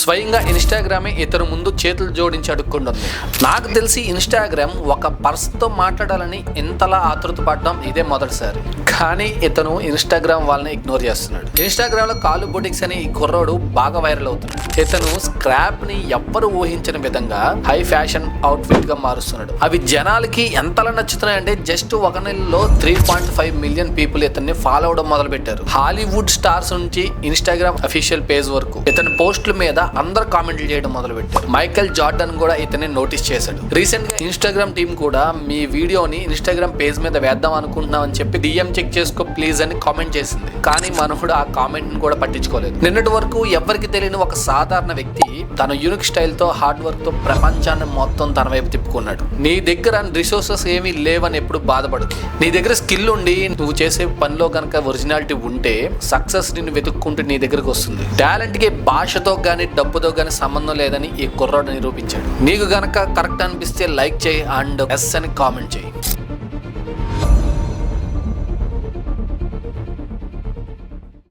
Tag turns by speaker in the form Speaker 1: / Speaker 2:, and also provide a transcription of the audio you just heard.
Speaker 1: స్వయంగా ఇన్స్టాగ్రామే ఇతను ముందు చేతులు జోడించి అడుక్కుంటుంది. నాకు తెలిసి ఇన్స్టాగ్రామ్ ఒక పర్సన్తో మాట్లాడాలని ఇంతలా ఆతృత పడడం ఇదే మొదటిసారి. కానీ ఇతను ఇన్స్టాగ్రామ్ వాళ్ళని ఇగ్నోర్ చేస్తున్నాడు. ఇన్స్టాగ్రామ్ లో కాలు బొటిక్స్ అనే ఈ కుర్రోడు బాగా వైరల్ అవుతున్నాడు. ఇతను స్క్రాప్ ని ఎవ్వరు ఊహించిన విధంగా హై ఫ్యాషన్ అవుట్ ఫిట్ గా మారుస్తున్నాడు. అవి జనాలకి ఎంతలా నచ్చుతున్నాయంటే జస్ట్ ఒక నెలలో 3.5 మిలియన్ పీపుల్ ఇతన్ని ఫాలో అవడం మొదలు పెట్టారు. హాలీవుడ్ స్టార్స్ నుంచి ఇన్స్టాగ్రామ్ అఫీషియల్ పేజ్ వరకు ఇతని పోస్టుల మీద అందరు కామెంట్లు చేయడం మొదలు పెట్టారు. మైకేల్ జార్డన్ కూడా ఇతన్ని నోటీస్ చేశాడు. రీసెంట్ గా ఇన్స్టాగ్రామ్ టీం కూడా మీ వీడియోని ఇన్స్టాగ్రామ్ పేజ్ మీద వేద్దాం అనుకుంటున్నాం అని చెప్పి డిఎం చెక్ చేసుకో ప్లీజ్ అని కామెంట్ చేసింది. కానీ మనోడు ఆ కామెంట్ ని కూడా పట్టించుకోలేదు. నిన్నటి వరకు ఎవరికి తెలియని ఒక సాధారణ వ్యక్తి తన యూనిక్ స్టైల్ తో హార్డ్ వర్క్ తో ప్రపంచాన్ని మొత్తం తన వైపు తిప్పుకున్నాడు. నీ దగ్గర రిసోర్సెస్ ఏమీ లేవని ఎప్పుడు బాధపడదు. నీ దగ్గర స్కిల్ ఉండి నువ్వు చేసే పనిలో కనుక ఒరిజినాలిటీ ఉంటే సక్సెస్ నిన్ను వెతుక్కుంటూ నీ దగ్గరకు వస్తుంది. టాలెంట్ కి భాషతో గానీ డబ్బుతో గానీ సంబంధం లేదని ఈ కుర్రాడు నిరూపించాడు. నీకు గనక కరెక్ట్ అనిపిస్తే లైక్ చేయి అండ్ ఎస్ అని కామెంట్ చేయి.